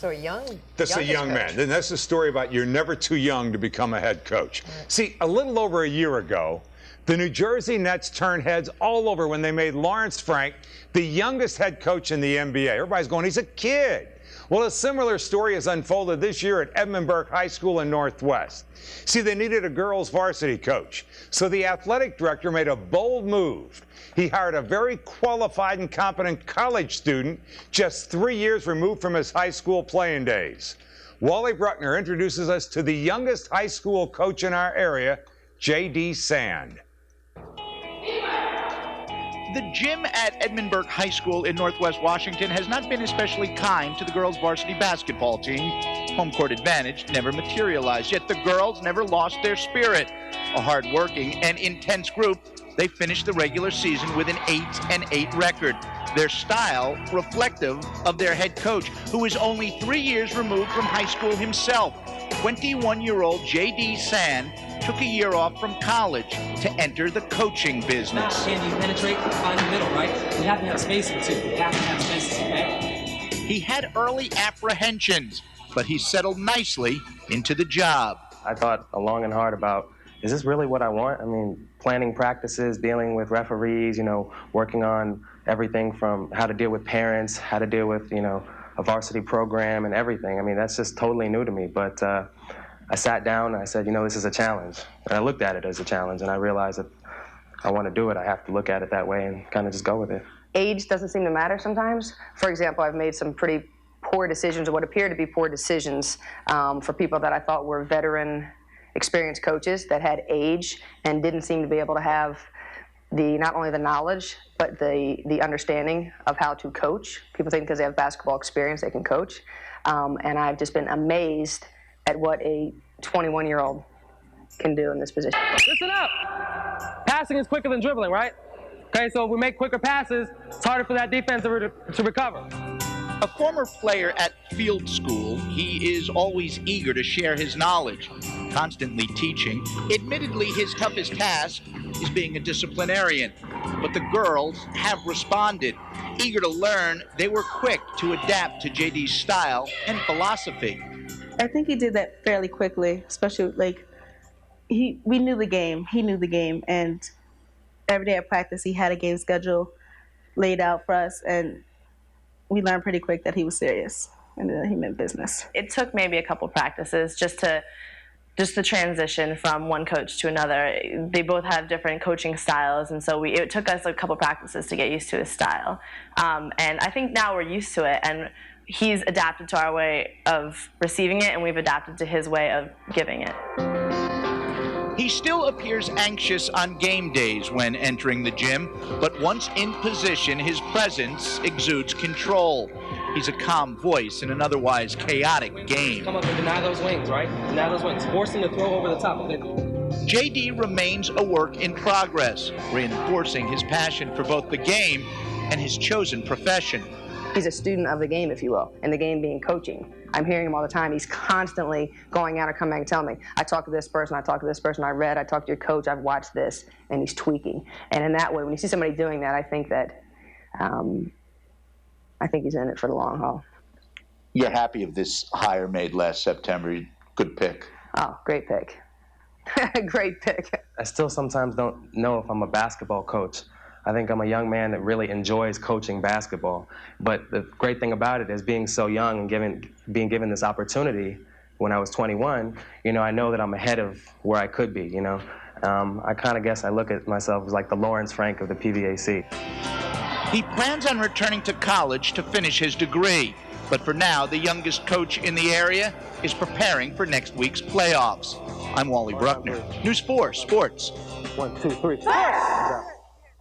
So a young This is a young man. And that's a story about you're never too young to become a head coach. Right. See, a little over a year ago, the New Jersey Nets turned heads all over when they made Lawrence Frank the youngest head coach in the NBA. Everybody's going, he's a kid. Well, a similar story has unfolded this year at EdmundBurke High School in Northwest. See, they needed a girls' varsity coach, so the athletic director made a bold move. He hired a very qualified and competent college student just 3 years removed from his high school playing days. Wally Bruckner introduces us to the youngest high school coach in our area, JDSand. The gym at EdmundBurke High School in Northwest Washington has not been especially kind to the girls' varsity basketball team. Home court advantage never materialized, yet the girls never lost their spirit. A hard-working and intense group, they finished the regular season with an 8-8 record. Their style reflective of their head coach, who is only 3 years removed from high school himself. 21-year-old JDSand took a year off from college to enter the coaching business. Can you penetrate, find the middle, right? We have to have spacing too. We have to have spacing, okay? He had early apprehensions, but he settled nicely into the job. I thought long and hard about, is this really what I want? I mean, planning practices, dealing with referees, working on everything from how to deal with parents, how to deal with, a varsity program and everything. I mean, that's just totally new to me. But I sat down and I said, this is a challenge. And I looked at it as a challenge, and I realized that I want to do it. I have to look at it that way and kind of just go with it. Age doesn't seem to matter sometimes. For example, I've made some pretty poor decisions, or what appear to be poor decisions, for people that I thought were veteran, experienced coaches that had age and didn't seem to be able to have not only the knowledge, but the understanding of how to coach. People think because they have basketball experience, they can coach. And I've just been amazed at what a 21-year-old can do in this position. Listen up! Passing is quicker than dribbling, right? Okay, so if we make quicker passes, it's harder for that defense to recover. A former player at field school, he is always eager to share his knowledge, constantly teaching. Admittedly, his toughest task is being a disciplinarian, but the girls have responded. Eager to learn, they were quick to adapt to JD's style and philosophy. I think he did that fairly quickly, especially we knew the game, he knew the game, and every day at practice he had a game schedule laid out for us, and we learned pretty quick that he was serious and that he meant business. It took maybe a couple practices just the transition from one coach to another. They both have different coaching styles, and so it took us a couple practices to get used to his style. And I think now we're used to it, and he's adapted to our way of receiving it, and we've adapted to his way of giving it. He still appears anxious on game days when entering the gym, but once in position, his presence exudes control. He's a calm voice in an otherwise chaotic game. Come up and deny those wings, right? Deny those wings. Force him to throw over the top of it. JD remains a work in progress, reinforcing his passion for both the game and his chosen profession. He's a student of the game, if you will, and the game being coaching. I'm hearing him all the time. He's constantly going out or coming back and telling me, I talked to this person, I talked to this person, I read, I talked to your coach, I've watched this, and he's tweaking. And in that way, when you see somebody doing that, I think he's in it for the long haul. You're happy of this hire made last September. Good pick. Oh, great pick. Great pick. I still sometimes don't know if I'm a basketball coach. I think I'm a young man that really enjoys coaching basketball. But the great thing about it is being so young and being given this opportunity when I was 21, I know that I'm ahead of where I could be, I kind of guess I look at myself as like the Lawrence Frank of the PVAC. He plans on returning to college to finish his degree. But for now, the youngest coach in the area is preparing for next week's playoffs. I'm Wally Bruckner, News 4 Sports. 1, 2, 3.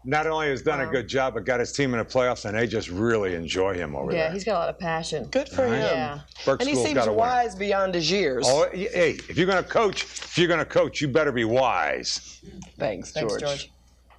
Not only has done a good job, but got his team in the playoffs, and they just really enjoy him over there. Yeah, he's got a lot of passion. Good for him. Yeah. And he seems wise beyond his years. Oh, hey, if you're going to coach, you better be wise. Thanks, George.